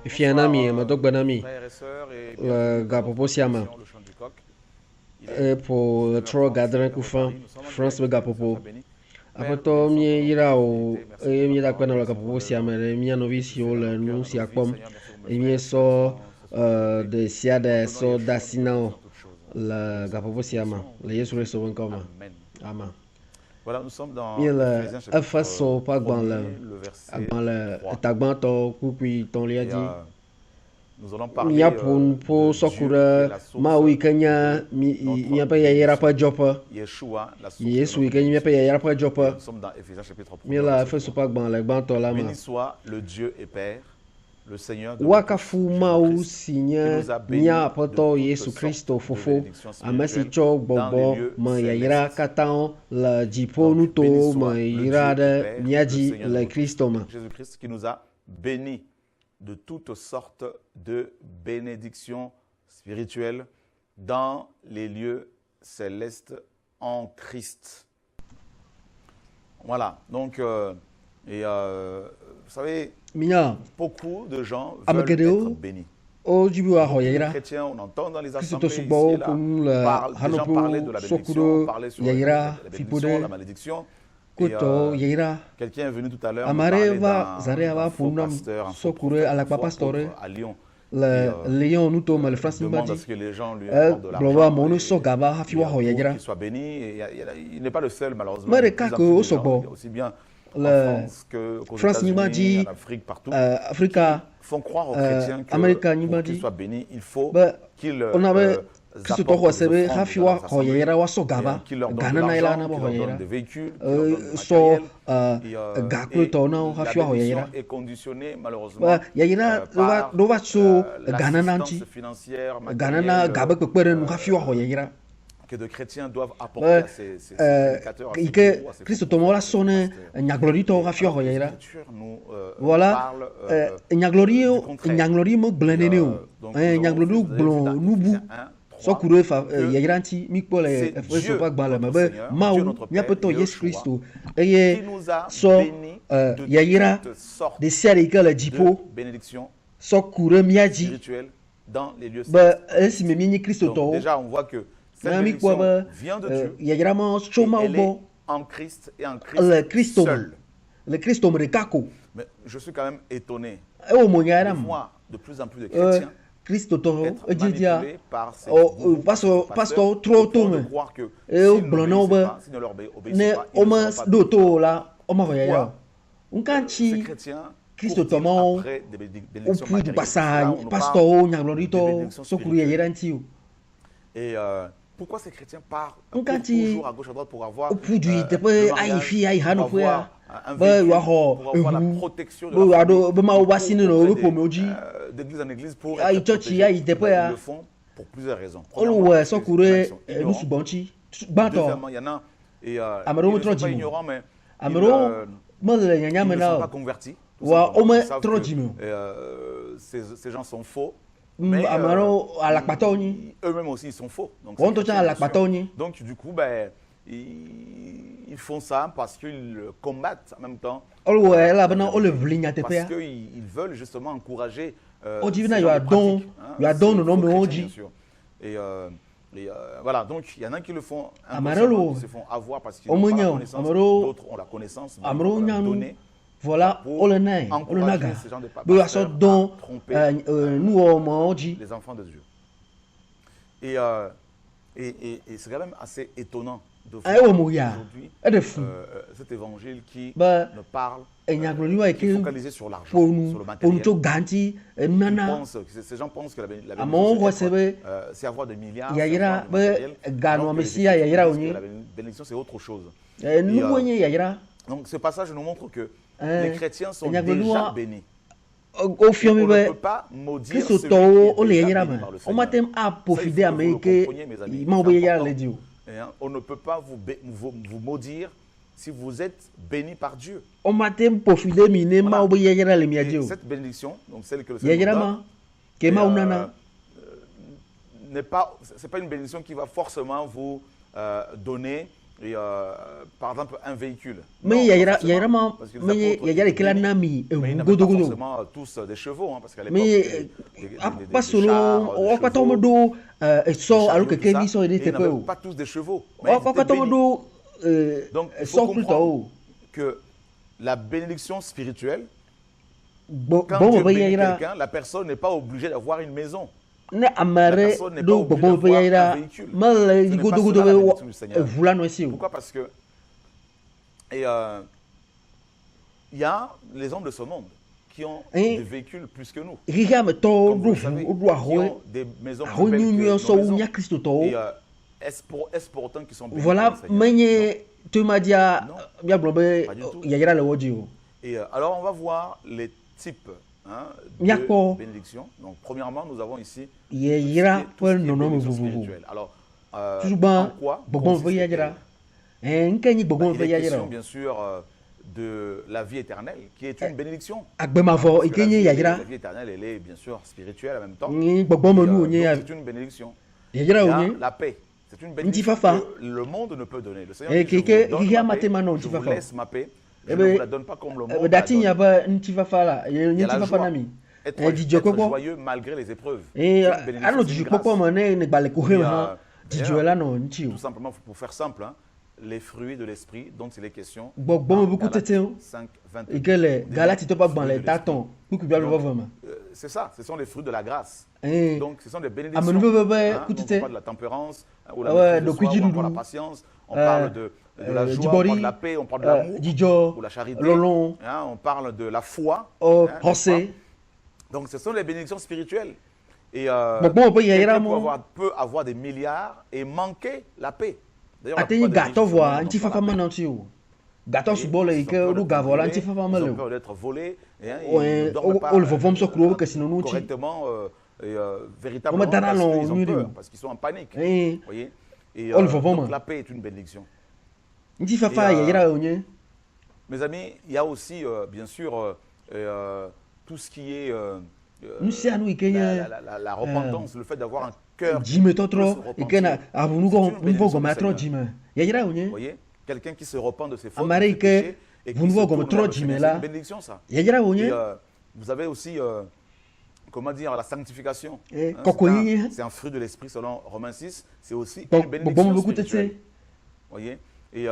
Fianami, Madogbanami, frères et sœurs, et le bienvenue dans notre Gapopo Siama, émission Le Chant du Coq. Il est pour le 19h30 trop gadrin heure de Koufan, Paris. Nous sommes en France direct le sur l'émission Gapopo. Sois béni. Après Père, nous tout, bénissons ton mi nom pour ira ta au, fidélité. Merci pour mi ta da parole. kwena le Merci pour Gapopo Siama, l'œuvre le mi que anovi tu si fais o dans le nos cœurs, nu dans si nos vies. akwam, Seigneur, merci pour mes et mi frères et ceux qui so sont connectés. de siada Dans ton nom, so Yeshua, nous te dasinao bénissons toutes choses. le Nous Gapopo te Siama, bénissons. le Yesu le Sauveur Koma. Amen. Amen. Voilà, nous sommes Mi dans le Ephésiens chapitre afaso pa gban 1er, le verset le 3. tagban to kupi ton Et liadi. nous allons Mia parler po de Dieu qui est sokura la source ma wikanya de mi notre pa ya yera pa bénédiction. jopa. Yeshua, la source de Yesu notre wikanya mi pa bénédiction. ya yera pa Et jopa. nous sommes dans Ephésiens chapitre 1er, Mi la verset afaso 3. pa gban le gban to la ma. Béni soit le Dieu et Père, le Seigneur de Waka tous, fu mau Jésus-Christ, qui sinya nous a bénis nya de poto toutes Yesu sortes Christo de fofo bénédictions amasi spirituelles cho dans les bobo lieux ma ya yera célestes. katan la jipo Donc, nuto béni soit ma le yira Dieu et de Père, le miaji Seigneur de le nous tous, Christo ma. Jésus-Christ, qui nous a bénis de toutes sortes de bénédictions spirituelles dans les lieux célestes en Christ. Voilà, donc, vous savez, Minya beaucoup de gens veulent Amakedeo, être bénis. o jibu wa ho Beaucoup de yira chrétiens, on entend dans les Christo assemblées ici subo et là, pum la des gens parler de hanopo la bénédiction, sokuro parler sur yira la bénédiction, fipode la malédiction. koto yira Quelqu'un est venu tout à l'heure me amare parler va zare d'un va faux punam pasteur, un faux sokuro prophète, ala un pa faux pastore apôtre à Lyon. le leon nuto ma le France Demande à mbadi ce que les gens lui accordent de blowa l'argent mono et, so gaba hafi wa ho pour yira qu'il soit béni. Et il n'est pas le seul, malheureusement. Mare De plus en kako plus de gens, osobo. aussi bien en Le France qu'aux France États-Unis, Nibadi, en Afrique, partout, Africa font croire aux chrétiens que America pour Nibadi. qu'ils soient bénis, il faut Ba qu'ils on avait Kristo to ho apportent des sebe offrandes hafi dans wa leurs ho assemblées, yira wa so gaba qu'ils leur donnent de gana na ila na l'argent, bo qu'ils ho leur yira donnent des véhicules, qu'ils leur donnent du so matériel. gakwe to na La hafi wa ho bénédiction yira est conditionnée, malheureusement, ba yira par do wa so gana na l'assistance nti financière, gana na matérielle, gaba kpekpere nu hafi wa ho yira que de chrétiens doivent apporter à ces prédicateurs, à ces ike gourous, à ces Kristo to mo la so ne nyaglori to hafi wa ho Alors que yira l'Écriture nous voilà parle nyaglori du o contraire. nyaglori mo gblene o Donc, nous avons nyaglori vu, vous avez vu gblo dans nubu Ephésiens 1, 3, sokuro fa que yira nti mi kpo le c'est efeso Dieu, pa gba le notre mabe Seigneur, Dieu mau notre nya Père, peto Yesu Yeshua, Kristo qui eye nous a so bénis de yayira toutes sortes de siari ka le de jipo bénédictions sokuro miaji spirituelles dans les lieux ba célestes. esi me mi Kristo Donc to déjà, on voit que cette na mi kwa bénédiction ba vient de Dieu yayira mo et choma elle est ubo en Christ et en le Christ Kristo seul. le Kristo mo rekako Mais je suis quand même étonné e o mo de yara voir de plus en plus de chrétiens Kristo to être ejidia manipulés par ces o gourous, pastor pasteurs, trop au point to de me croire que e o s'ils blono n'obéissent ba pas, s'ils ne leur obéissent ne pas, ils o ne ma seront pas do bénis. to la o ma ho yara Pourquoi Ces nkanchi chrétiens Kristo courent-ils tomo après des o bénédictions pu du matérielles? pasa Là, on nous pastor parle o nyaglori des to bénédictions sokuro spirituelles. yayira nti o Et pourquoi ces chrétiens partent Nkanti toujours à gauche à droite pour avoir o pu du le tepe ai mariage, fi ai hanu pour fo ya avoir un ba véhicule, wa ho pour avoir la protection de bo la ado famille? ba ma Ils o ba sinu no courent o auprès po me oji d'église en église pour Ai être church protégés. ai depe Mais ya ils le font pour plusieurs raisons. olu Premièrement, we parce qu'ils sokuro sont ignorants. nusu bonchi banto Deuxièmement, il y en a et Amaro ils ne trop sont pas dimo. ignorants, mais amero mo le nyanya ils me ne sont pas na convertis. Tout wa simplement. o me Ils savent trop que, dimo. ces gens sont faux. Mais Amaro alakpato ni eux-mêmes aussi ils sont faux. Donc, won ces to cha chrétiens, bien alakpato sûr. ni Donc du coup, ben, ils font ça parce qu'ils combattent en même temps. olu we la bana o le vlinya tepe Parce ya qu'ils veulent justement encourager O dit, ces na, gens you are de done- pratique, hein, you are ces done, non, faux mais on chrétiens, dit. bien sûr. Et voilà, donc il y en a qui le font Amaro inconsciemment, lo. qui se font avoir parce qu'ils O n'ont pas la monyo, connaissance, amaro- d'autres ont la connaissance, mais amro il faut leur nyanu donner voilà pour o le nai o le encourager naga ces gens de bo ya so pasteurs don à tromper nu o mo oji les enfants de Dieu. Et c'est quand même assez étonnant de ai o voir mo ya aujourd'hui e de fu cet évangile qui ba ne parle enyaglori wa qui est ke focalisé sur l'argent, ponu sur le ponu matériel. to ganti Ils nana pensent, ces gens pensent que la Amo bénédiction, ho c'est sebe c'est avoir des milliards, ya c'est yira avoir du be matériel, gano alors que les mesia ya Écritures yira disent que onye la bénédiction, c'est autre chose. nu wonye ya yira Donc ce passage nous montre que Eh, les chrétiens sont enyaglori déjà wa bénis. o On fiomi ne be peut pas maudire Kristo celui to qui o est le déjà yira béni ma par le o Seigneur. matem a Ça, il pofide faut que vous ame le ke compreniez, mes amis. ma C'est bo yira important. le dio On ne peut pas vous maudire si vous êtes béni par Dieu. o matem pofide mi ne ma bo yira le mi Et adio cette bénédiction, donc celle que le ya Seigneur yira nous ma donne, ke ma unana c'est pas une bénédiction qui va forcément vous donner et, par exemple, un véhicule. Mais Non, il y pas a forcément, vraiment, parce que les mais apôtres il y a étaient que la bénis, nami, mais ils n'avaient godo pas godo. forcément tous des chevaux, hein, parce qu'à l'époque, Mais c'était pas des selon, chars, des on va tomber chevaux, d'eau, des sort alors que chariots, tout ça, Kevin sont et aidés ils n'avaient peu. pas tous des chevaux, mais On ils va étaient tomber bénis. d'eau, Donc, il faut sort plus comprendre tôt. que la bénédiction spirituelle, Bon, quand bon, Dieu bah, bénit il y a quelqu'un, la personne n'est pas obligée d'avoir une maison. ne La amare personne n'est pas do obligée bon d'avoir bah, il y un a véhicule. mal Ce n'est godo pas godo cela la bénédiction du Seigneur. voulant aussi. Pourquoi? Parce que et, il y a les hommes de ce monde qui ont Et- des véhicules plus que nous. Riga me to Comme vous do le savez, vu, do qui arroe, ont des maisons plus arroe belles nyu que nos so maisons. nya Christo to. Et est-ce pour autant qu'ils sont bénis Voilà, par le Seigneur? menye tu m'as dit Non. bien blobé, Pas du tout. il y a le wodi. Et alors, on va voir les types D'accord. de bénédiction. Donc, premièrement, nous avons ici Il y tout a ce qui pas est non non bénédiction vous. spirituelle. Alors, Toujours en ban quoi bon consiste va y a elle? un kanyi bon Il va est y a question, bien sûr, de la vie éternelle, qui est une bénédiction. Agbema vo Parce que la ikenye ya la vie éternelle, elle est bien sûr spirituelle en même temps. ni Et, gbogbo mo nu donc, onye c'est une bénédiction. ya Il y a onye la paix. C'est une Nti bénédiction fafa. que le monde ne peut donner. Le Seigneur Eh, dit, je que- vous donne riga ma paix, matema non, je nti vous fafa. laisse ma paix. Je Eh ne ben, vous la donne pas comme le monde la dati donne. ya ba nti fafa la Il y a nti la fafa joie, nami être, Eh, dijo être koko joyeux malgré les épreuves. eh C'est une bénédiction, ano c'est une dijo grâce. koko mo ne gbale ko he Et, ha dijo d'ailleurs, la no nti Tout simplement, pour faire simple, hein, les fruits de l'esprit dont il est question. Gbogbo mo beaucoup Galates tete 5, 22. ikele Des galati to pas fruits gban de le l'esprit. taton ku ku bia lo Donc, vraiment C'est ça, ce sont les fruits de la grâce. eh Donc, ce sont des bénédictions. amenu bebe Hein, ku donc, on tete parle de la tempérance, ou la Ouais, maîtrise de donc, soi, oui, ou encore Djidoudou. la patience. On parle de la joie, on Djibori, parle de la paix, on parle de l'amour, Dijo ou la charité. Lolon Hein, on parle de la foi. oh hein, pensée n'est-ce pas? Donc, ce sont les bénédictions spirituelles. Et Bon, bon, il y a quelqu'un vraiment- peut avoir des milliards et manquer la paix. D'ailleurs, la atenyi plupart des gato riches voa n'ont nti pas fafa la paix. ma nanti o gato Et subole ils ont ike peur ru d'être gavola volés, nti fafa ils ma ont le peur d'être volés, et, hein, Ouais, ils ne dorment pas o le vovom so kuro ke sino nuti correctement, véritablement, Comment parce dans qu'ils ont l'on- peur, parce qu'ils sont en panique. eh Vous voyez? Et Oh, le vovon, donc man. la paix est une bénédiction. nti fafa Et, ya yira onye Mes amis, il y a aussi, bien sûr, tout ce qui est nusi anu ikenye la repentance, le fait d'avoir un cœur jime plus totro repenti. ikena avunu C'est go une nuvo bénédiction go du matro Seigneur. jime ya yira Vous onye voyez? Quelqu'un qui se repent de ses fautes, Amare de ses que péchés, et vous qui ne se voyez tourne comme vers trop le Seigneur. d'Imela. C'est une bénédiction, ça. ya yira Et onye vous avez aussi, comment dire, la sanctification. Eh, Hein, kokoyinye. c'est un fruit de l'esprit selon Romains 6. C'est aussi Bon, une bénédiction bon, beaucoup spirituelle. tete. Voyez? Et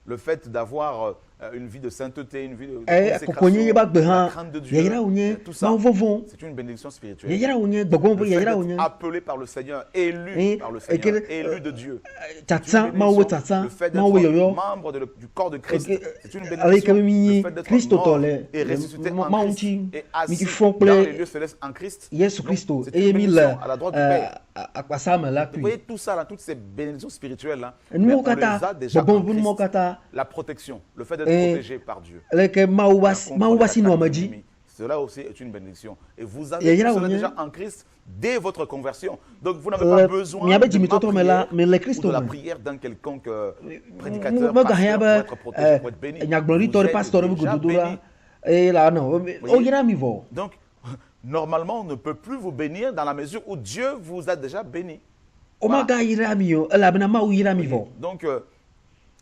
le fait d'avoir une vie de sainteté, une vie de eh kokonye ba gbe la ha crainte de Dieu, ya yira onye tout ça, ma vovon c'est une bénédiction ya spirituelle. yira onye gbogbo Le ya fait yira d'être onye appelé par le Seigneur, élu Eh, par le et Seigneur, que- élu de Dieu. tatsa ma wo tatsa Le fait ma wo d'être yoyo membre du corps de Christ, c'est une avec bénédiction. mi Le fait d'être Christo mort tole et ressuscité ma en Christ unti et mi assis fon dans les ple lieux célestes en Christ. Yesu Donc, Christo c'est une et mi le bénédiction à la droite du Père. akpasama la Vous puis voyez tout ça, là, toutes ces bénédictions spirituelles, là, nous mais on les kata a déjà en gbogbo nous Christ. kata La protection, le fait d'être Eh, protégé par Dieu. leke ma Contre wasi les no attaques de amaji l'ennemi. Cela aussi est une bénédiction. Et vous Ya avez yira tout cela onye. déjà en Christ dès votre conversion. Donc vous n'avez pas besoin mi abe de jimi ma toto me la prière me le ou Christo de la me prière d'un quelconque prédicateur, mo ga pasteur, ya pour ba être protégé, pour être béni. nyagbori Vous tori êtes pastor bu déjà gododo la béni. e la no o Voyez? yira mi vo Donc, normalement, on ne peut plus vous bénir dans la mesure où Dieu vous a déjà béni. o ma ga yira mi yo la bena ma yira mi vo Donc,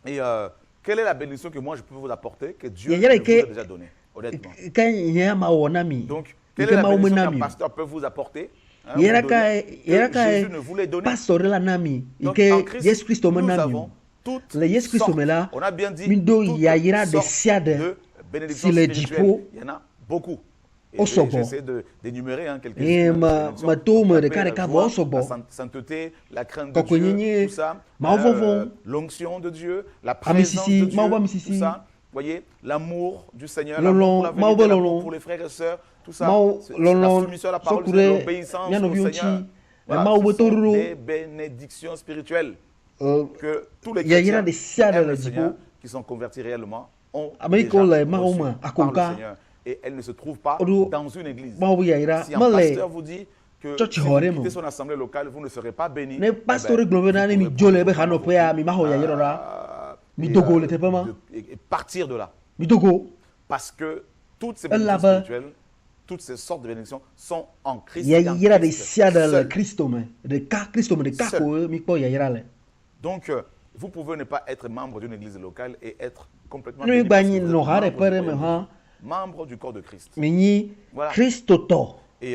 quelle est la bénédiction que moi je peux vous apporter, que Dieu Il vous y a a que- déjà donnée, honnêtement. kan ya ma wona mi Donc, quelle est ike la ma wo bénédiction nami qu'un pasteur peut vous apporter, hein, yera vous ka donner, yera que ka Jésus ne vous l'ait donné. pastor la nami Donc, en ike Christ, Yesu Christo me nous nami avons toutes le Yesu Christo sortes, me la on a bien dit, mi do toutes ya yira de sortes siade de bénédictions si le spirituelles. dipo Il y en a beaucoup. Et Osobo. j'essaie d'énumérer quelques-unes. Eh, ma to me de La kare ka joie, vo osobo. la sainteté, la crainte de Koko Dieu, nyenye, tout ça, ma vovon. l'onction de Dieu, laAmisisi, présence de Dieu, ma oba tout misisi. ça. Vous voyez, l'amour du Seigneur, Lolon, l'amour pour la ma vérité, oba l'amour lolon. pour les frères et sœurs, tout ça. Ma C'est lolon, la soumission à la parole de sokure, Dieu, l'obéissance miano au bionchi, Seigneur. ma ce sont obetororo. des bénédictions spirituelles que tous les Il y a chrétiens des qui siades aiment le le Seigneur, dipo. qui sont convertis réellement, ont Amérique, déjà le ma reçu oma, par akonka. le Seigneur. Et elles ne se trouvent pas Odo, dans une église. ma wo ya yira Si un ma le pasteur vous dit que Church si vous hore mo. quittez son assemblée locale, vous ne serez pas béni. ne pastor globe na ne mi jole be hano pe ya mi ma ho ya yira ra mi dogo le te pa ma Et partir de là. mi dogo Parce que toutes ces Elle bénédictions là-bas. spirituelles, toutes ces sortes de bénédictions sont en Christ. ya et en yira de Christ siade le seul. Christo me de ka Christo me de ka Seul. ko mi po ya yira le Donc, vous pouvez ne pas être membre d'une église locale et être complètement Nous béni parce que gagnons vous êtes nos rares membre pères du royaume de mais Dieu, membre du corps de Christ. mais Voilà. Christoto. Et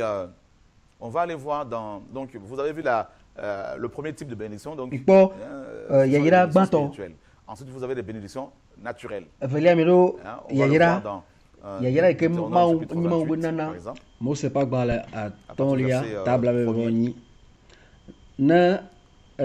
on va aller voir dans... Donc, vous avez vu le premier type de bénédiction. Donc, Il faut ce sont les yayira bénédictions banto. spirituelles. Ensuite, vous avez des bénédictions naturelles. Velia miro Hein, on va le voir yayira dans yayira ke Deutéronome mau chapitre ni mau 28, benana. par exemple. Mo se pas bala a partir du tolia verset, tabla me premier. boni. Na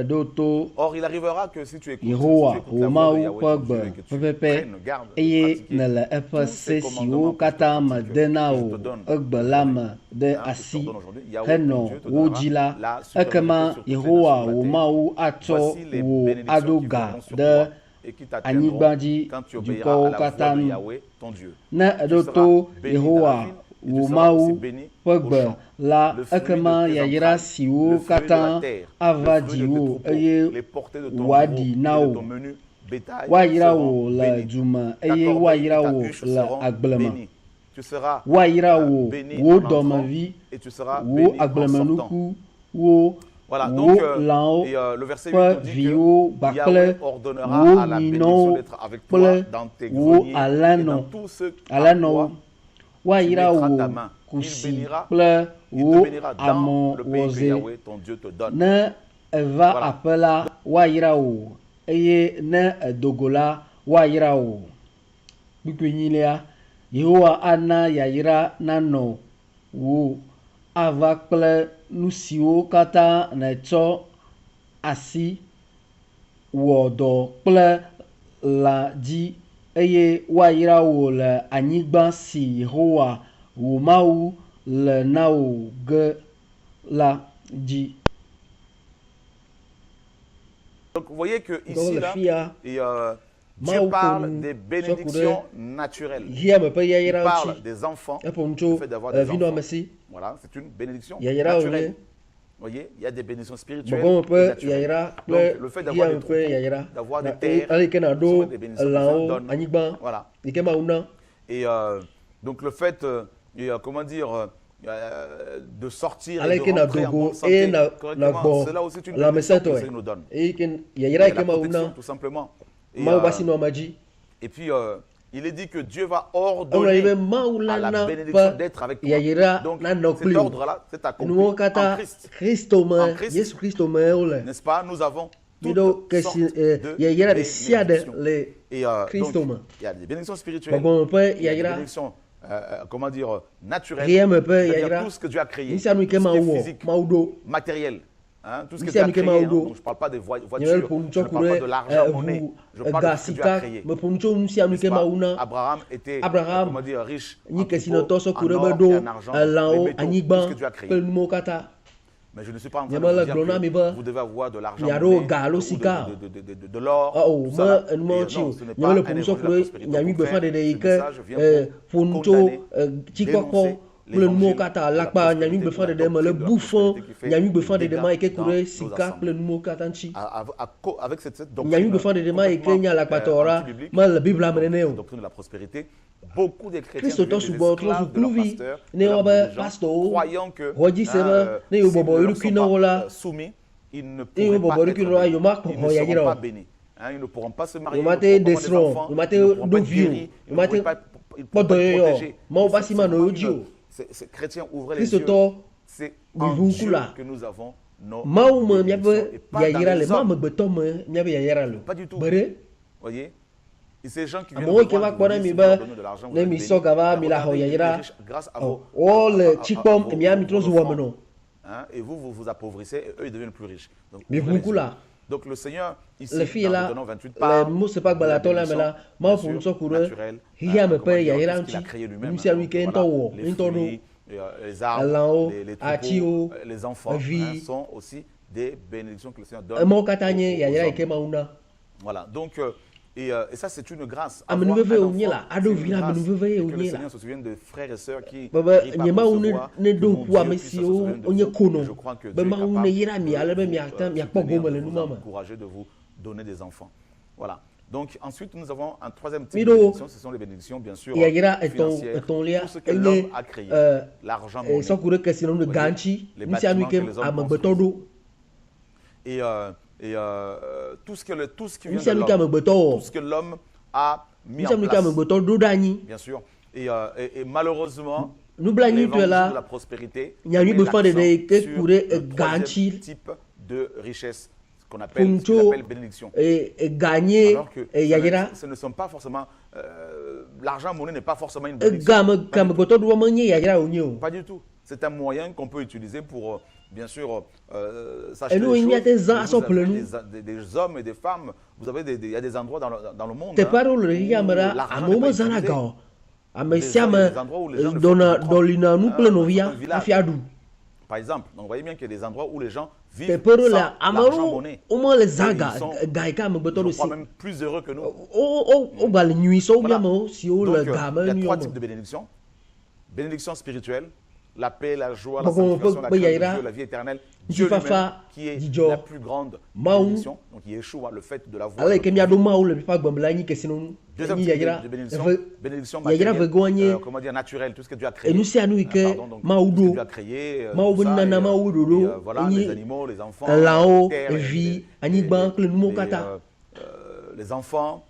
doto Or, il arrivera que si tu écoutes, Yehowa si tu écoutes la o voix de mau Yahweh, ton Dieu, pagba et que tu pepepe prennes garde de eye pratiquer na la tous ces FC commandements siwo que je te kata ma pratique, denao que je te donne agbalama de hein, que je te asi donne aujourd'hui, Yahweh, ton heno Dieu, te donnera wojila la supériorité akama sur toutes les Yehowa nations de la o terre. mau ato Voici les wo bénédictions qui adoga viendront sur de toi et qui t'atteindront anyigbaji quand tu du obéiras à ko la voix de katam Yahweh, ton Dieu. na Tu doto seras béni dans la Yehowa ville et tu wo seras aussi mau béni au pagba champ. la Le fruit de akama tes yayira entrailles, siwo le fruit de la kata terre, avadi le fruit de tes wo troupeaux, eye les portées de ton wadi gros et nao de ton menu bétail wayira seront wo la bénis. djuma Ta eye corbeille et wayira ta wo huche la seront agblema bénies. Tu seras wayira wo béni wo en entrant domavi et tu seras wo béni en sortant. aglemanuku wo Voilà, wo donc, lao et le verset 8 pa nous dit vio que Yahweh bakle ordonnera wo à la bénédiction nino d'être avec toi ple dans tes wo greniers et dans alano tout ce à alano quoi wayira mettras wo ta main. Il kusi bénira, ple il te wo bénira dans amon le pays que woze Yahweh ton Dieu te donne. ne eva Voilà. apela wayira wo eye ne edogola wayira wo gbikpenyilia yehowa ana yayira nanɔ wo ava kple nu siwo katã nètsɔ asi wɔ dɔ kple lã dzi eye woayra wò le anyigba si yehowa wò mawu le na wò ge la dzi. Donc vous voyez que Donc ici, le là, fia et, Dieu Maou parle kon des bénédictions naturelles. hia me pe Il yayra parle ntsi des enfants, epo le ntso fait d'avoir des vino enfants. amesi Voilà, c'est une bénédiction yayra naturelle. ole Vous voyez, il y a des bénédictions spirituelles bogo me et pe naturelles. yayra Donc, kple le fait d'avoir hia des me pe troupeaux, yayra d'avoir des na terres, ale ke na ce sont do des bénédictions que le Seigneur lãwo donne. anyigba Voilà. ike mawu na. Et donc le fait, comment dire, de sortir et Ale de ke na rentrer en dogo bonne santé e na correctement, gbɔ c'est là aussi une la bénédiction que meseto le Seigneur nous donne. e ke Et yayra la ke mawu protection, na tout simplement. Et, mawu basi no amaji et puis, il est dit que Dieu va ɔwɔ ordonner ibe mawu à la la na bénédiction pe d'être avec toi. yayra Donc, na nɔ cet kpli o ordre-là, c'est accompli nuwo en kata Christ. kristo En me Christ. yesu kristo me wole N'est-ce pas? Nous avons miɖo toutes ke sortes si de yayra de sia de bénédictions. le Et Christo donc, me il y a des bénédictions spirituelles, gbɔgbɔ me pe il y a des yayra bénédictions, comment dire, naturelles, ria me pe c'est-à-dire yayra tout ce que Dieu a créé, tout nisia nu ce qui ke mawu est wɔ physique, mawu ɖo matériel, hein, tout ce que Ici, Dieu a nous créé, sommes hein, au dos. donc je ne parle pas de nyɛmɛ voitures, ponu je ne tsɔ ku parle pas ɖe de l'argent, monnaie, je parle de ga ce que Dieu a sika créé. me ponu tso nu sia nu N'est-ce ke pas? mawu na Abraham était, Abraham, comment dire, riche en nyi troupeaux, kesinɔtɔ sɔ ku en ɖe or be et ɖo en argent, elãwo les métaux, tout anyigba ce que Dieu a créé. kple numawo katã. Mais je ne suis pas en train de Nyamala vous dire glona mi que be, vous devez avoir de l'argent, miaɖo monnaie, ga alo ou sika de l'or, o tout ça là. me enumawo Et tsi non, o ce n'est nyamala pas un ponu sɔ évangile ku de la ɖe prospérité. nyami Au gbefa contraire, ɖeɖe yi ce ke message vient pour ponu tso condamner, tsikɔkɔ dénoncer kple numawo l'évangile katã de la alakpa nyami prospérité, gbefa de la ɖeɖe me le doctrine de la bu fɔ prospérité qui fait nyami gbefa des ɖeɖe ma yi ke ku dégâts ɖe dans nos sika assemblées. kple numawo katã ŋtsi. Avec cette nyami doctrine gbefa ɖeɖe ma yi ke nye alakpatɔ ra antibiblique, mele bibla me donc, nene la o doctrine de la prospérité, beaucoup de chrétiens kristotɔ deviennent des sugbɔ trɔ esclaves de leur sukuluvi pasteur, ne de leurs wobe dirigeants, pastɔwo croyant que xɔdzi se be ne yewo s'ils bɔbɔ ne leur eɖokui sont na wo pas la soumis, ils ne ne yewo pourront bɔbɔ pas eɖokui être na wo la bénis. yewo ma Ils xɔ ne yayira seront o pas bénis. Hein, ils ne pourront pas se marier, yewo ma ils te ne pourront pas desrɔ̃ avoir des enfants, yewo ma te ils ne pourront pas ɖo être vi o guéris, ils yewo ne ma te pourront pas être kpɔ dɔyɔyɔ protégés. mawo C'est ba si ma nɔ vraiment yewo dzi o ces chrétiens ouvrent les yeux. kristotɔ C'est en Vivons Dieu là. que nous avons nos mawu me bénédictions miabe et pas dans yayira le les ma hommes. amegbetɔ me miabe yayira le Pas du tout. be Voyez? Et ces gens qui viennent amewo de ke va voir, kpɔ ɖe vous mi dites, be si vous leur donnez de l'argent, vous ne êtes mi bénis. sɔ gava Mais mi la regardez, xɔ ils yayira deviennent riches grâce à vos- wo le à tsi kpɔm vos- mia mi trɔ vos zu wɔme offrandes. nɔ Hein, et vous, vous vous appauvrissez et eux, ils deviennent plus riches. Donc, mi ouvrez les ƒuku yeux. la Donc le Seigneur, ici, le fi dans la Deutéronome 28, le parle mose pa de la gbalatɔ la me la bénédiction, mawu bien ƒonu sûr, sɔ ku ɖe naturelle, hia me comment pe dire, yayira tout ce qu'il a ŋtsi créé lui-même, nu sia nu donc, ke ŋutɔ voilà, wɔ les ŋutɔ ɖo fruits, les arbres, elãwo les atiwo troupeaux, les enfants vi hein, sont aussi des bénédictions que le Seigneur donne emawo katã aux nye yayira yi ke hommes. mawu na Voilà, donc, et ça c'est une grâce. Amenuveve Avoir un wonye enfant, la, aɖo c'est vi une la, grâce. amenuveve Et que wonye le la. Seigneur se souvienne de frères et sœurs qui Bebe prient pas nye pour mawu se voir, ne que ɖo mon ŋku Dieu ame puisse se siwo souvenir de wonye vous. konɔ Et je crois que be Dieu est mawu capable ne yra mi ale be miakpɔ de gome le vous numa me encourager, de vous donner des enfants. Voilà. Donc ensuite, nous avons un troisième type Miɖo de bénédiction. Ce sont les bénédictions, bien sûr, yayira financières. etɔ̃lia Tout ce que enye l'homme a créé. L'argent, sɔ ku ɖe kesinɔnu ga ŋtsi les nu sia nu bâtiments ke que les hommes amegbetɔ ɖo Et Et tout ce qui vient nous de sommes comme l'homme, beto tout ce que l'homme a mis nous en sommes place, comme beto dodani bien sûr. Et malheureusement, nous blani tu l'évangile là de la prospérité il y a eu met besoin de l'accent que sur pour le troisième garantir type de richesse, ce qu'il puncho appelle bénédiction. et gagner Alors que et yayira ce ne sont pas forcément... l'argent monnaie n'est pas forcément une bénédiction. gamme comme beto do manye yayira onyo Pas du tout. C'est un moyen qu'on peut utiliser pour, bien sûr, et s'acheter nous des il y a choses. des gens à Vous son avez plein des hommes et des femmes. Vous avez il y a des endroits dans le monde te hein, parole le où yamara l'argent a n'est pas moment utilisé. zanaga a Des mesiama endroits où les gens ne font dona que du propre, dolina nous plein dans novia certains villages. afiadu Par exemple, donc vous voyez bien qu'il y a des endroits où les gens te vivent parole sans la l'argent amaru monnaie. au moins les Et zaga ils sont, gaika me beto je do crois, si même plus heureux que nous. o bal nuit so Voilà. bien si o Donc, le il y gamme a nuit trois types de bénédictions. Bénédiction spirituelle, la paix, la joie, la Bon, on sanctification, peut- la bah, crainte de yaira, Dieu, la vie éternelle. Dieu Dieu lui-même, fafa, qui est Dijo, la plus grande Maou. bénédiction. Donc Yeshua, le fait de la voir. ale ke mi ado ma o le pa gbambla ni ke sinu Deuxième ni type yayira de bénédiction, bénédiction yayira matérielle, vegoanye comment dire, naturelle, tout ce que Dieu a créé. et nous c'est anu ke Donc, ma tout ce que udo Dieu a créé, ma tout ça, nana ma udo voilà, les animaux, les enfants, lao les terres, vi anigban le numo kata les enfants.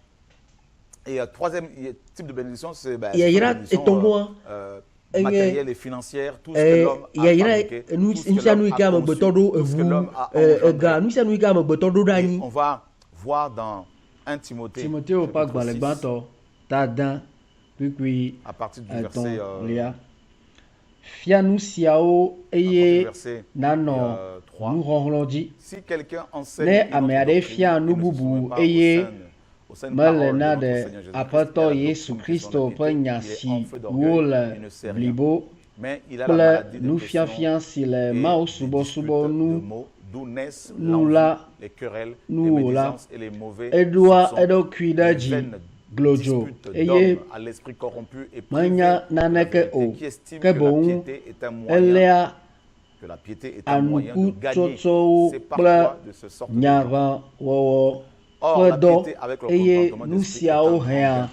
Et troisième type de bénédiction, c'est yayira et tongo matérielle et financière, tout ce que l'homme a yayira fabriqué, nous tout ce que anu l'homme ke a ma conçu, betodo tout ce que vous l'homme a engendré. ga nous anu ke ma betodo Et dani on va voir dans 1 Timothée, Timothée au pas chapitre le 6, banto tadan puis à partir du ton verset lia fia nous siao eye verset nano 3. nous ronglodi Si quelqu'un enseigne ne une autre ameade doctrine fia et nous ne se soumet bubu pas eye aux saintes paroles de malena notre de Seigneur Jésus-Christ et à apato la Yesu doctrine qui sont Christo la piété, il est en penyasi feu d'orgueil wol et ne sait rien. blibo Mais il a la ple maladie nous de fia questions fia si le et mao des subo disputes subo de nous mots, d'où naissent nous l'envie, la les querelles, les nous la médisances et les mauvais edwa soupçons, edo les kuidaji vaines glojo disputes eye d'hommes à l'esprit corrompu et manya privé de la naneke vérité, o qui estiment ke que la bon piété est un moyen elea que la piété est un moyen de anuku gagner. tsotso C'est kple parfois de ce sorte de gens. nyava wɔwɔ Or, ƒe la dɔ piété avec le eye contentement nu d'esprit est un siawo grand hẽa bien,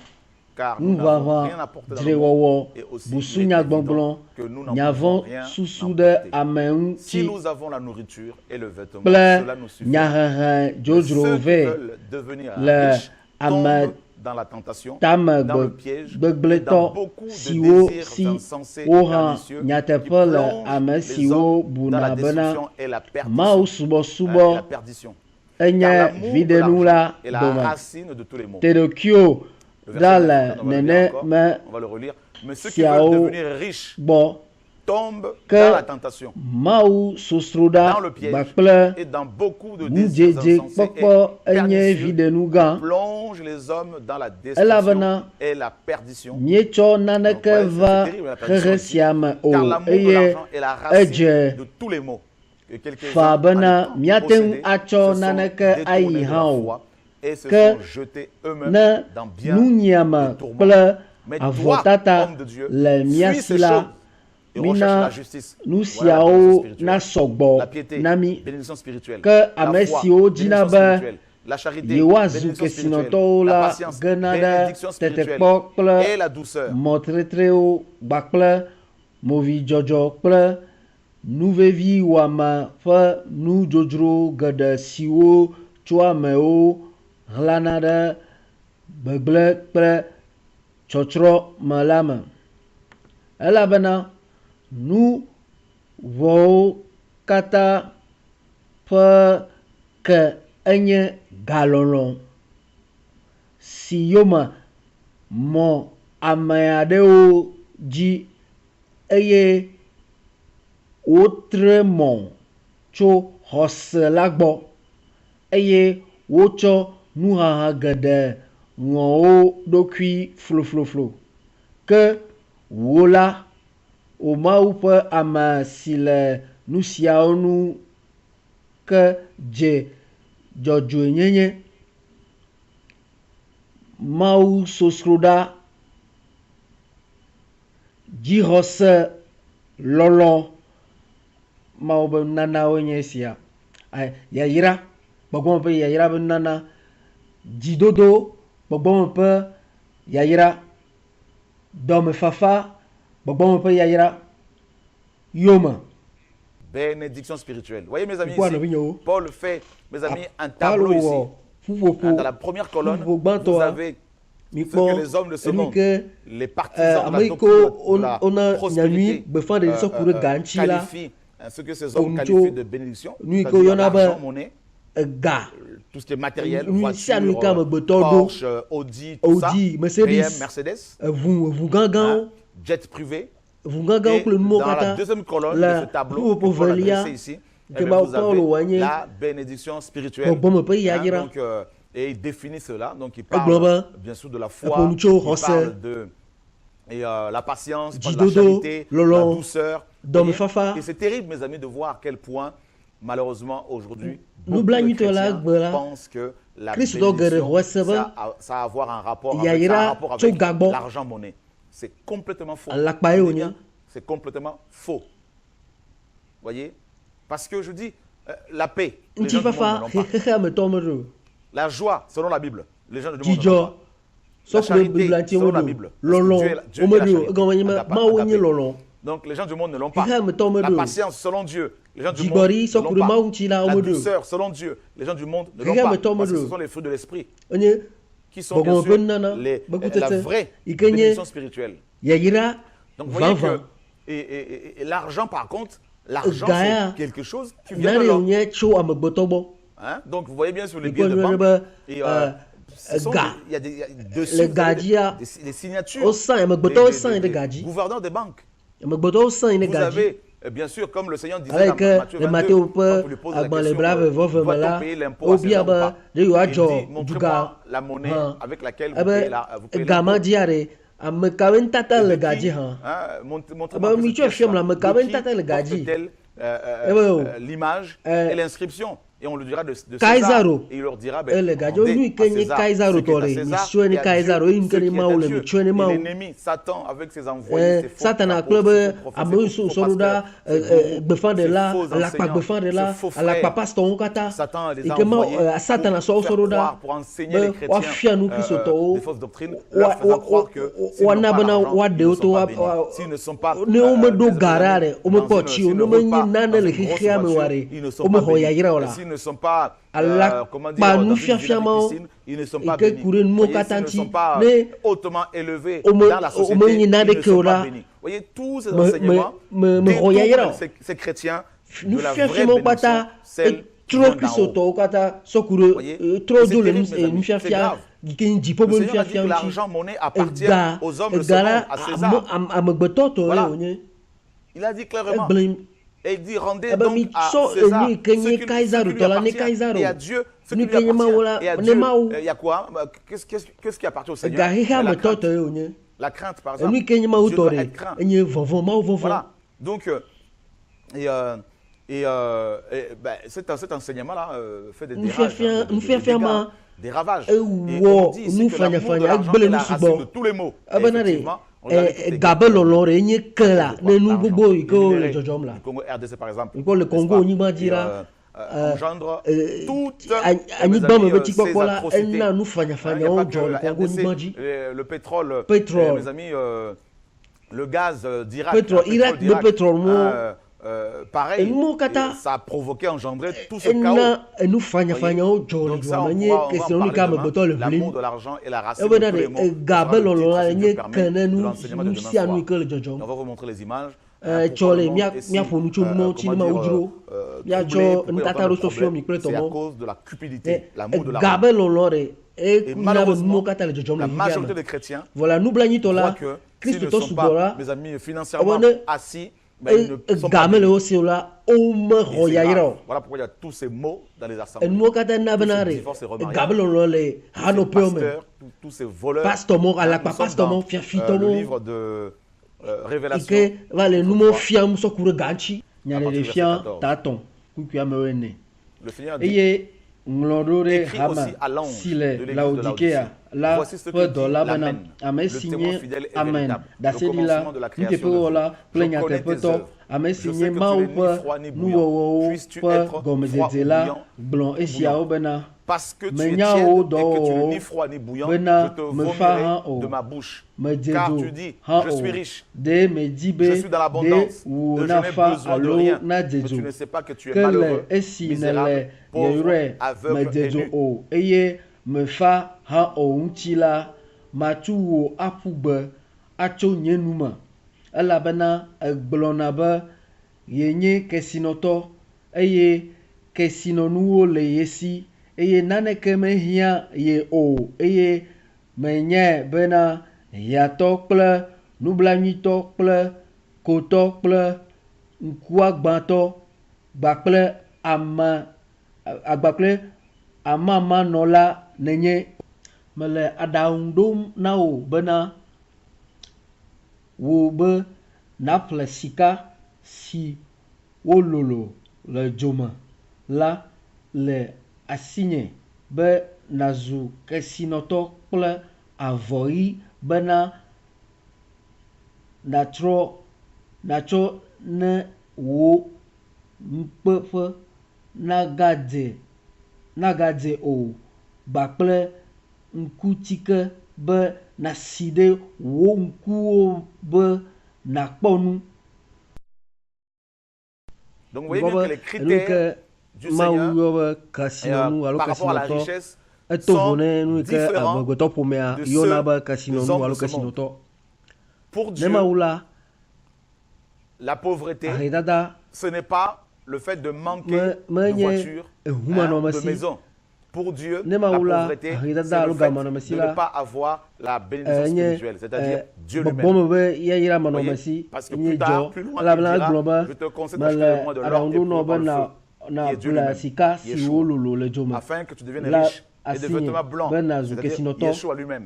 car nous nu n'avons vava rien apporté dans dzre le monde, wɔwɔ et aussi busu il est nyagbɔgblɔ évident que nous n'en pouvons nyavɔ rien susu ɖe apporter. ame Si ŋuti nous avons la nourriture et le vêtement, kple cela nous suffit. nyahehe Mais dzodzro ceux qui ve veulent devenir le riches ame tombent dans la tentation, tame dans le piège, et gbegblẽtɔ dans beaucoup de siwo désirs si insensés et wo hã pernicieux qui nyateƒe le plongent ame les siwo hommes dans la buna bena destruction et la perdition. mawu Hein, et subɔsubɔ la perdition. enye Car l'amour de videnu la l'argent est la dome racine de tous les maux. teɖokuiwo Le ɖa verset 9, le on va le lire nene encore. me On va le relire. Mais ceux qui veulent siawo devenir riches gbɔ tombent que dans la tentation, mawu susruɖa dans le piège gbakple et dans beaucoup de désirs nudzedze insensés et kpɔkpɔ enye pernicieux videnu gã plonge les hommes dans la destruction Elabena et la perdition. mietsɔ naneke Donc, ouais, va c'est terrible, la perdition xexe ici. sia me o Car l'amour de eye l'argent est la racine edze de tous les maux. Que quelques-uns, fa en bena étant miate ŋu possédés, atsɔ se sont naneke détournés ayi de hã la o foi et se ke sont jetés eux-mêmes ne dans bien nunyiame des tourments. kple Mais toi, avɔtata homme de Dieu, le mía fuis si ces la choses et recherche mina la justice. nu Voilà la bénédiction siawo spirituelle. nasɔgbɔ La piété, na mi bénédiction spirituelle. ke La ame foi, siwo dzina bénédiction be spirituelle. La charité, yewoazu bénédiction spirituelle. kesinɔtɔwo La la patience, gena ɖe bénédiction spirituelle. tetekpɔ kple Et la douceur. mɔtretrewo gbakple movidzɔdzɔ kple nuvevi wɔame ƒe nudzodzro geɖe siwo tso amewo hlãna ɖe gbegblẽ kple tsɔtsrɔ̃ me la me elabena nu vɔwo katã ƒe ke enye galɔlɔ si yome mɔ ame aɖewo dzi eye wotre mɔ tso xɔse la gbɔ eye wotsɔ nuhaha geɖe ŋɔ wo ɖokui flofloflo ke wò la o Mawu ƒe ame si le nu siawo nu ke dze dzɔdzɔenyenye Mawu sosroɖa dzixɔse lɔlɔ Mawu be nunanawoe nye esia yayra gbɔgbɔme ƒe yayra be nunana dzidodo gbɔgbɔme ƒe yayra dɔmefafa gbɔgbɔme ƒe yayra yome bénédiction spirituelle. Vous voyez mes amis Pourquoi ici, ne vigno? Paul fait, mes amis, un tableau ici. Dans la première colonne, vous avez ce que les hommes de ce monde, les partisans de la doctrine, de la prospérité, qualifient, ce que ces hommes qualifient de bénédiction, c'est-à-dire l'argent, monnaie, tout ce qui est matériel, voiture, Porsche, Audi, tout ça, PM, Mercedes, jet privé. Et dans la deuxième colonne de ce tableau, que Paul a dressé ici, vous avez la bénédiction spirituelle. Donc, et il définit cela. Donc, il parle bien sûr de la foi, il parle de la patience, il parle de la charité, la douceur. Et c'est terrible, mes amis, de voir à quel point, malheureusement, aujourd'hui, beaucoup de chrétiens pensent que la bénédiction, ça a à avoir un rapport avec l'argent monnaie. C'est complètement faux. C'est complètement faux. Vous voyez? Parce que je dis, la paix, les gens du monde ne l'ont pas. La joie, selon la Bible, les gens du monde ne l'ont pas. La charité, selon la Bible, Dieu est la charité. Donc les gens du monde ne l'ont pas. La patience, selon Dieu, les gens du monde ne l'ont pas. La douceur, selon Dieu, les gens du monde ne l'ont pas. Parce que ce sont les fruits de l'esprit qui sont bien sûr la vraie bénédiction spirituelle. Donc vous voyez que et l'argent, par contre, l'argent c'est quelque chose qui vient de l'homme. Hein? Donc vous voyez bien sur les billets de banque, et, il y a des signatures des gouverneurs des banques. Vous avez, bien sûr, comme le Seigneur disait dans Matthieu 22, quand vous lui posez la question, doit-on payer l'impôt à ces gens ou pas? Il dit, montrez-moi la monnaie avec laquelle vous payez l'impôt. L'image et l'inscription. Et on lui dira de César. Et il leur dira, rendez à César ce qui est à César et à Dieu ce qui est à Dieu. Et l'ennemi, Satan, avec ses envoyés, ses faux apôtres, ses faux pasteurs, ses faux frères, Satan les a envoyés pour faire croire, pour enseigner les chrétiens des fausses doctrines, leur faisant croire que s'ils n'ont pas l'argent, ils ne sont pas bénis. S'ils ne sont pas ils ne sont pas comment dire, dans une piscine, ils ne sont pas bénis. S'ils ne sont pas hautement élevés dans la société, ils ne sont pas bénis. Vous voyez, tous ces enseignements détournent ces chrétiens de la vraie bénédiction, celle qui vient d'en haut. Vous voyez, c'est terrible, mes amis, c'est grave. Le Seigneur a dit que l'argent monnaie appartient aux hommes de ce monde, à César. Voilà. Il a dit clairement. Et il dit, rendez donc à César ce qui lui appartient et à Dieu ce qui lui appartient. Et à Dieu, il y a quoi? Qu'est-ce qui appartient au Seigneur? La crainte, par exemple. Dieu doit être craint. Voilà. Donc, cet enseignement-là fait des ravages. Et on dit ici que l'amour de l'argent est la racine de tous les maux. Effectivement, le Congo RDC par exemple, engendre toutes ces atrocités. Il n'y a pas que la RDC, le pétrole, mes amis, le gaz d'Irak, le pétrole d'Irak, pareil, ça a provoqué, engendré tout ce chaos. Donc ça, on pourra parler demain. L'amour de l'argent et la racine de tous les maux. De l'enseignement de demain soir. On va vous montrer les images. C'est à cause de la cupidité, l'amour de l'argent. Et malheureusement, la majorité des chrétiens croient que s'ils ne sont pas, mes amis, financièrement assis, ils ne sont pas bénis. Voilà pourquoi il y a tous ces mots dans les assemblées. Tous ces divorces et remariages, tous ces voleurs. Nous sommes dans le livre de Révélation. Le Seigneur dit, écrit aussi à l'ange de l'église de Laodicée. Voici ce que dit l'Amen, le témoin fidèle et véritable, le commencement de la création de Dieu. Je connais tes œuvres. Je sais que tu n'es ni froid ni bouillant. Puisses-tu être froid ou bouillant, Parce que tu es tiède et que tu n'es ni froid ni bouillant, je te vomirai de ma bouche. Car tu dis, je suis riche, je suis dans l'abondance, je n'ai besoin de rien. Mais tu ne sais pas que tu es malheureux, misérable, pauvre, aveugle et nu. Eye me fa ha o ŋuti la matu wo aƒugbe atso nye nu me elabena egblɔna be yenye kesinɔtɔ eye kesinɔnuwo le ye si eye naneke mehiã ye o eye menyae bena hiãtɔ kple nublanuitɔ kple kotɔ kple ŋkuagbãtɔ gbakple amamanɔla nenye. Mele aɖaŋu ɖom na wo bena wo be naƒle sika si wololo le dzo me la le asinye be nazu kesinɔtɔ kple avɔɣi bena natsɔ ne wo ŋukpeƒe nagadze o gbakple ŋkutike be nasi ɖe wo ŋkuwo be nakpɔ nu. Donc vous voyez bien que les critères du Seigneur par rapport à la richesse sont différents de ceux des hommes de ce monde. Pour Dieu, la pauvreté, ce n'est pas le fait de manquer de voiture, de maison. Pour Dieu, la pauvreté, c'est le fait de ne pas avoir la bénédiction spirituelle, c'est-à-dire Dieu lui-même. Parce que plus tard, plus loin, il dira, je te conseille d'acheter le moins de l'or et pour le feu, qui est Dieu lui-même, afin que tu deviennes riche et de vêtements blancs, c'est-à-dire Yeshua lui-même,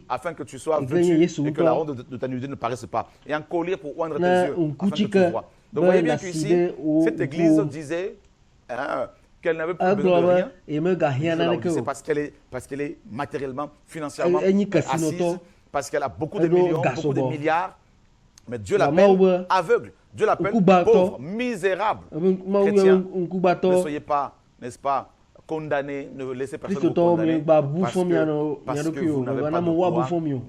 afin que tu sois vêtu et que la honte de ta nudité ne paraisse pas, et un collier pour oindre tes yeux, afin que tu vois. Donc vous voyez bien qu'ici, cette église disait qu'elle n'avait plus besoin de rien, parce qu'elle est matériellement, financièrement assise, parce qu'elle a beaucoup de millions, beaucoup de milliards, mais Dieu l'appelle aveugle, Dieu l'appelle pauvre, misérable. Chrétien, ne soyez pas, n'est-ce pas, condamné, ne laissez personne vous condamner parce que vous n'avez pas de quoi,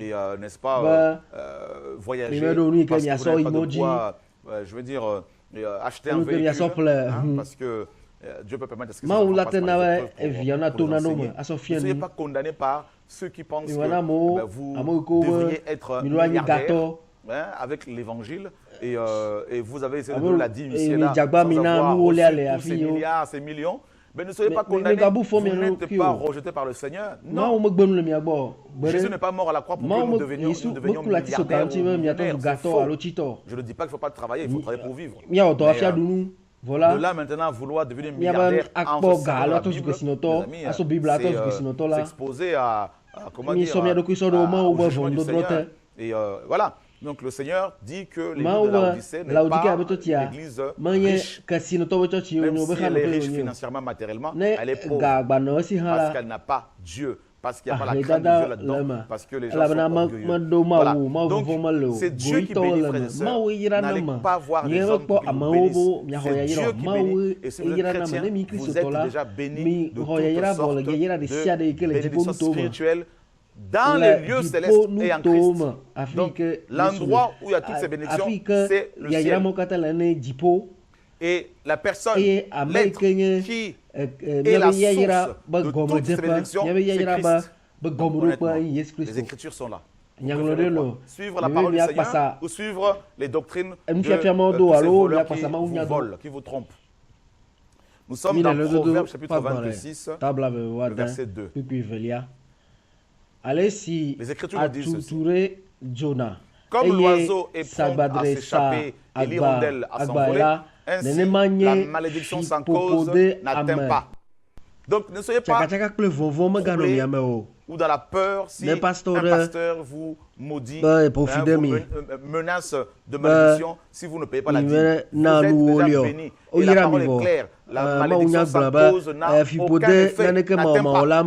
et n'est-ce pas, voyager, parce que vous n'avez pas de quoi, je veux dire, acheter un véhicule, parce que Dieu peut permettre que ça ne passe pas. Ne soyez pas condamné par ceux qui pensent que vous devriez être milliardaire avec l'évangile et vous avez essayé de donner la dîme ici et là sans avoir reçu tous ces milliards, ces millions. Mais ne soyez pas condamnés, vous n'êtes pas rejetés par le Seigneur. Non. Jésus n'est pas mort à la croix pour que nous devenions milliardaires ou millionnaires. C'est faux. Je ne dis pas qu'il ne faut pas travailler, il faut travailler pour vivre. De là maintenant vouloir devenir milliardaire en se servant de la Bible, c'est s'exposer à comment dire, au jugement du Seigneur. Et voilà. Donc le Seigneur dit que l'église de Laodicée n'est pas l'église riche. Même si elle est riche financièrement, matériellement, elle est pauvre parce qu'elle n'a pas Dieu. Parce qu'il n'y a pas la crainte de Dieu là-dedans, parce que les gens sont orgueilleux. Voilà. Donc, c'est Dieu qui bénit, frères et sœurs. N'allez pas voir les hommes qui vous bénissent. C'est Dieu qui bénit. Et si vous êtes chrétien, vous êtes déjà bénis de toutes sortes de bénédictions spirituelles dans les lieux célestes et en Christ. Donc, l'endroit où il y a toutes ces bénédictions, c'est le ciel. Et la personne, l'être qui est la source de toutes ces bénédictions, c'est Christ. Les Écritures sont là. Suivre la parole du Seigneur ou suivre les doctrines de tous ces voleurs qui vous volent, qui vous trompent. Nous sommes dans Proverbe chapitre 26, verset 2. Les Écritures nous disent ceci. Comme l'oiseau est prompt à s'échapper et l'hirondelle à s'envoler, ainsi la malédiction sans cause n'atteint pas. Donc ne soyez pas troublés ou dans la peur si un pasteur vous maudit, menace de malédiction si vous ne payez pas la dîme. Vous êtes déjà béni. Et la parole est claire. La malédiction sans cause n'a aucun effet, n'atteint pas. Voilà,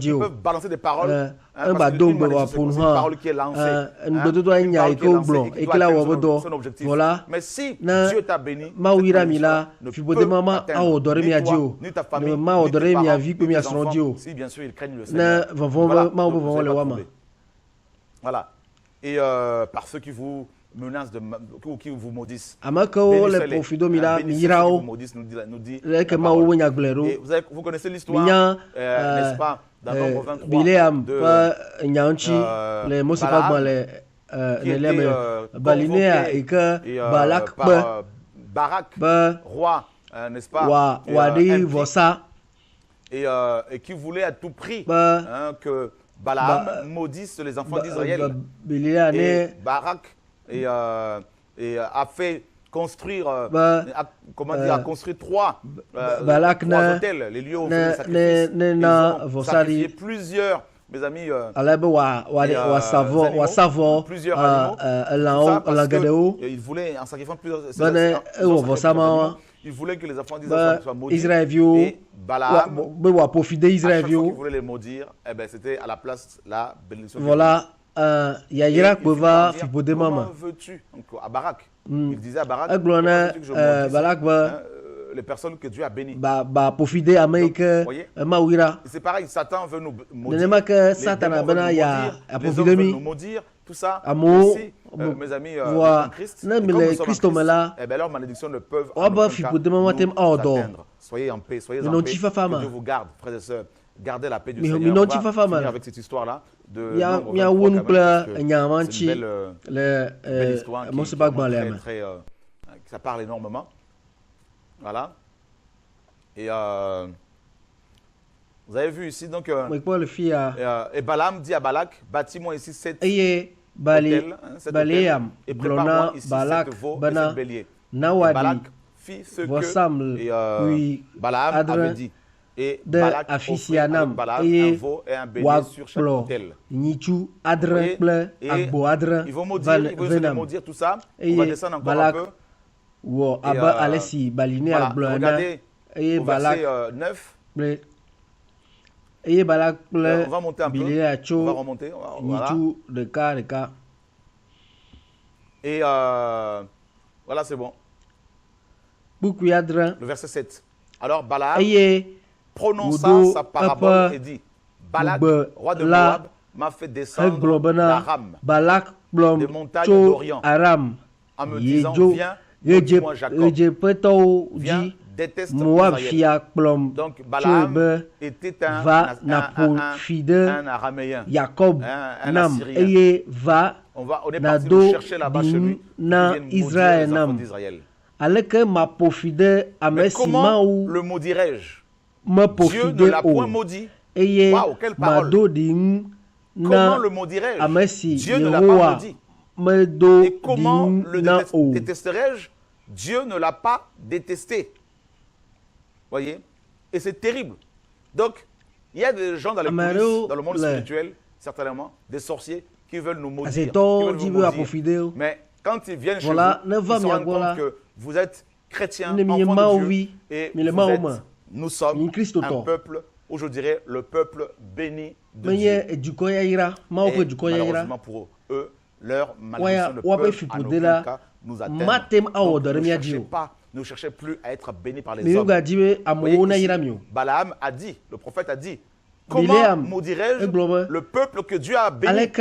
ils peuvent balancer des paroles. Parce qu'une malédiction, c'est une parole qui est lancée. Une parole qui est lancée et qui doit atteindre son objectif. Mais si Dieu t'a béni, ne peut t'atteindre, ni toi, ni ta famille, ni tes enfants, si bien sûr ils craignent le Seigneur. Voilà. Et par ceux qui vous menacent ou qui vous maudissent. Bénissez-les. Vous connaissez l'histoire, n'est-ce pas, dans Nombre 23 Balak, Barak, roi, n'est-ce pas, et qui voulait à tout prix que Balaam maudisse les enfants d'Israël. Et Barak a fait construire, a construit trois hôtels, les lieux où on fait les sacrifices. Ils ont sacrifié plusieurs, mes amis, plusieurs animaux, ils voulaient, en sacrifiant plusieurs ils voulaient que les enfants d'Israël soient maudits. Et Balaam, à chaque fois qu'il voulait les maudire, c'était à la place la bénédiction. Voilà. Comment veux-tu à Barak? Il disait à Barak, les personnes que Dieu a bénies. C'est pareil, Satan veut nous maudire. Les hommes veulent nous maudire, tout ça. Ici, mes amis en Christ, comme nous sommes en Christ, leurs malédictions ne peuvent en aucun cas nous atteindre. Soyez en paix, soyez en paix. Que Dieu vous garde, frères et sœurs. Gardez la paix du Seigneur. On va finir avec cette histoire-là de Nombre 23, c'est une belle histoire qui ça parle énormément. Voilà. Et vous avez vu ici, donc, et Balaam dit à Balak, bâtis-moi ici 7 hôtels, et prépare-moi ici 7 veaux et 7 béliers. Et Balak fit ce que Balaam avait dit. Et Balak offrit à Balaam un veau et un bélier sur chaque hôtel. Ils vont maudire tout ça. On va descendre encore un peu. Regardez au verset 9. On va monter un peu. On va remonter. Voilà. Et voilà, c'est bon. Le verset 7. Alors Balaam prononça sa parabole et dit, Balak, roi de Moab, m'a fait descendre d'Aram, des montagnes d'Orient, en me disant, viens, maudis-moi Jacob, viens, déteste Israël. Donc Balaam était un araméen, un assyrien. On est parti le chercher là-bas chez lui, il vient maudire les enfants d'Israël. Mais comment le maudirais-je? Dieu ne l'a point maudit. Waouh, quelle parole! Comment le maudirais-je? Dieu ne l'a pas maudit. Et comment le détesterais-je? Dieu ne l'a pas détesté. Voyez? Et c'est terrible. Donc, il y a des gens dans les coulisses, dans le monde spirituel, certainement, des sorciers qui veulent nous maudire. Mais quand ils viennent chez vous, ils se rendent compte que vous êtes chrétiens, enfants de Dieu, et nous sommes un peuple, ou je dirais le peuple béni de Dieu. Et malheureusement pour eux, leur malédiction ne peut en aucun cas nous atteindre. Donc, ne cherchez plus à être bénis par les hommes. Ici, Balaam a dit, le prophète a dit, comment maudirais-je le peuple que Dieu a béni?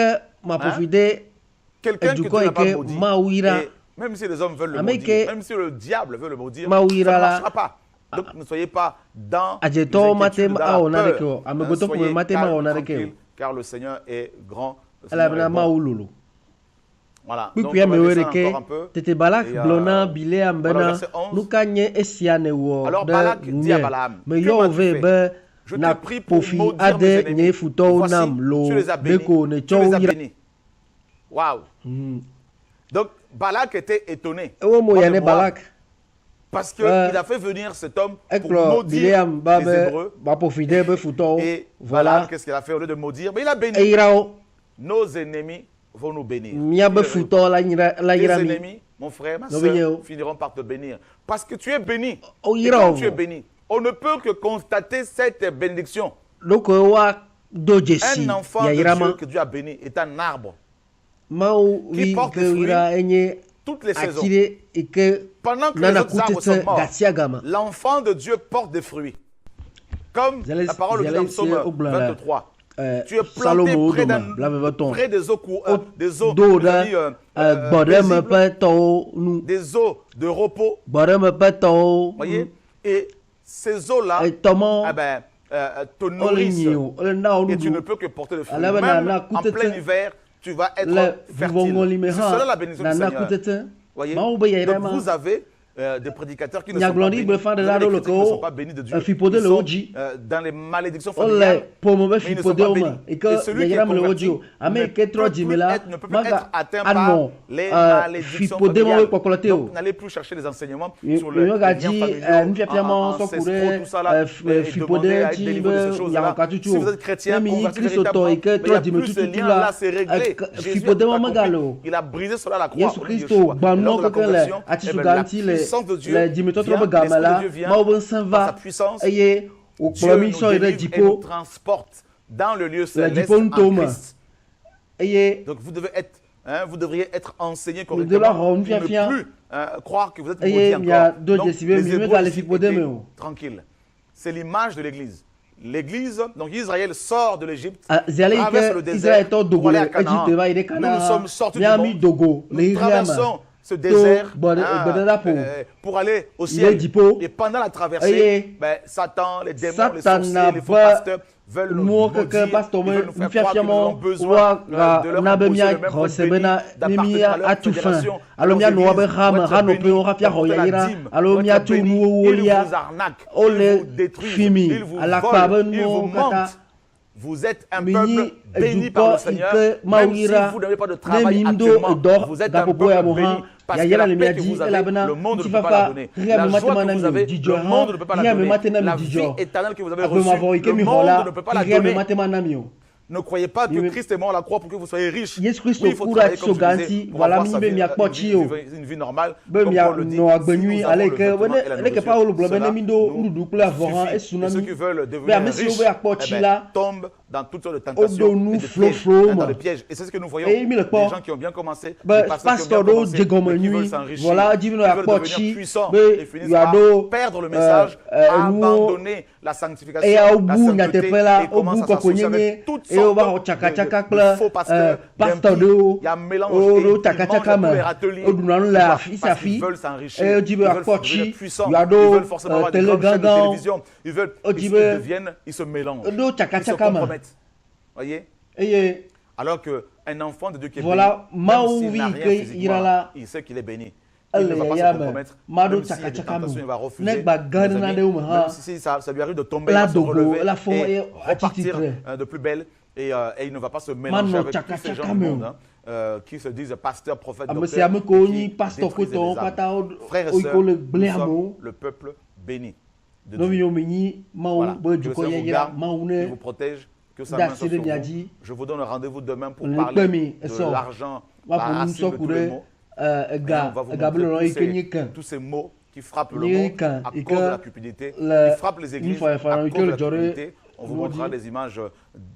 Quelqu'un que Dieu n'a pas maudit. Et même si les hommes veulent le maudire, même si le diable veut le maudire, ça ne marchera pas. Donc ne soyez pas dans les inquiétudes, dans la peur. Soyez calme, tranquille, car le Seigneur est grand. Le Seigneur est bon. Voilà. Donc on va descendre encore un peu. Et, voilà, verset 11. Alors Balak dit à Balaam, que m'as-tu fait? Je t'ai pris pour maudire mes ennemis. Et voici, tu les as bénis. Tu les as bénis. Waouh. Donc Balak était étonné. Parce qu'il a fait venir cet homme pour maudire les Hébreux. Et voilà, qu'est-ce qu'il a fait au lieu de maudire? Mais il a béni. Nos ennemis vont nous bénir. Les ennemis, mon frère, ma soeur, finiront par te bénir. Parce que tu es béni. Et quand tu es béni, on ne peut que constater cette bénédiction. Un enfant de Dieu que Dieu a béni est un arbre qui porte des fruits toutes les saisons. Pendant que les autres arbres sont morts, l'enfant de Dieu porte des fruits. Comme la parole dit dans Psaume 23. Tu es planté près des eaux des eaux de repos. Voyez? Et ces eaux-là te nourrissent. Et tu ne peux que porter le fruit. Même en plein hiver, tu vas être fertile. C'est cela la bénédiction du Seigneur. Voyez? Donc vous avez des prédicateurs qui ne sont pas bénis, qui ne sont pas bénis de Dieu, qui sont dans les malédictions familiales, mais ils ne sont pas bénis. Et celui qui est converti ne peut plus être atteint par les malédictions familiales. Donc n'allez plus chercher les enseignements sur le lien familial, ancestraux, tout ça là, et demander à être délivré de ces choses-là. Si vous êtes chrétien, converti véritablement, il n'y a plus ce lien-là, c'est réglé. Jésus il a brisé cela à la croix. Lors de la conversion, la puissance de Dieu vient, l'Esprit de Dieu vient par sa puissance. Dieu nous délivre et nous transporte dans le lieu céleste en Christ. Donc vous devriez être enseigné correctement. Ne plus croire que vous êtes maudit encore. Donc les Hébreux ici étaient tranquilles. C'est l'image de l'Église. L'Église, donc Israël sort de l'Égypte, traverse le désert pour aller à Canaan. Nous sommes sortis du monde. Nous traversons ce désert pour aller au ciel. Et pendant la traversée, Satan, les démons, les sorciers, les faux pasteurs veulent nous maudire, ils veulent nous faire croire que nous avons besoin de leur imposer le même mode de béni, d'appartenir à leur fédération, à leurs églises, pour être bénis, apporter la dîme, pour être bénis. Ils vous arnaquent, ils vous détruisent, ils vous volent, ils vous mentent. Vous êtes un peuple béni par le Seigneur, même si vous n'avez pas de travail actuellement, vous êtes un peuple béni. Parce que la paix que vous avez, le monde ne peut pas la donner. La joie que vous avez, le monde ne peut pas la donner. La vie éternelle que vous avez reçue, le monde ne peut pas la donner. Ne croyez pas que Christ est mort à la croix pour que vous soyez riche. Oui, il faut travailler comme je disais pour avoir une vie normale. Comme Paul le dit, si nous avons le vêtement et la nourriture, cela nous suffit. Et ceux qui veulent devenir riches tombent dans toutes sortes de tentations et de pièges, dans les pièges. Et c'est ce que nous voyons. Des gens qui ont bien commencé, des pasteurs qui ont bien commencé, mais qui veulent s'enrichir, qui veulent devenir puissants et finissent par perdre le message, abandonner la sanctification, la sainteté et commencent à s'associer avec toutes sortes de faux pasteurs, d'impies. Il y a un mélange et ils mangent dans tous les râteliers parce qu'ils veulent s'enrichir, ils veulent devenir puissants, ils veulent forcément avoir des grandes chaînes de télévision, ils se mélangent, ils se compromettent. Voyez? Alors qu'un enfant de Dieu qui est béni, même s'il n'a rien physiquement, il sait qu'il est béni. Il ne va pas se compromettre, même s'il y a des tentations, il va refuser. Même si ça lui arrive de tomber, il va se relever et repartir de plus belle. Et il ne va pas se mélanger avec tous ces gens du monde qui se disent pasteurs, prophètes, docteurs, qui détruisent les âmes. Frères et sœurs, nous sommes le peuple béni de Dieu. Voilà. Que le Seigneur vous garde, qu'il vous protège, que sa main soit sur vous. Je vous donne un rendez-vous demain pour parler de l'argent racine de tous les maux. On va vous montrer tous ces mots qui frappent le monde à cause de la cupidité, qui frappent les églises à cause de la cupidité. On vous montrera des images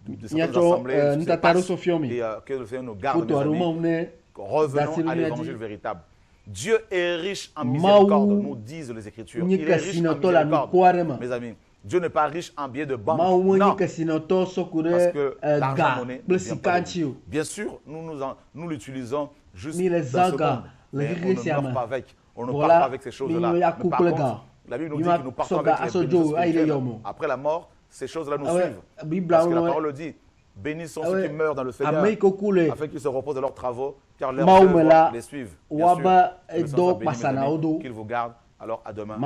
de certaines assemblées, et que le Seigneur nous garde, mes amis. Revenons à l'évangile véritable. Dieu est riche en miséricorde, nous disent les Écritures. Il est riche en miséricorde, mes amis. Dieu n'est pas riche en billets de banque. Non. Parce que l'argent monnaie ne vient pas de Dieu. Bien sûr, nous l'utilisons juste dans ce monde. Mais on ne meurt pas avec. On ne part pas avec ces choses-là. Mais par contre, la Bible nous dit que nous partons avec les bénédictions spirituelles. Après la mort, ces choses-là nous suivent. Parce que la parole le dit. Bénis sont ceux qui meurent dans le Seigneur, afin qu'ils se reposent de leurs travaux, car leurs œuvres les suivent. Bien sûr, que le Seigneur soit béni, mes amis, qu'il vous garde. Alors à demain.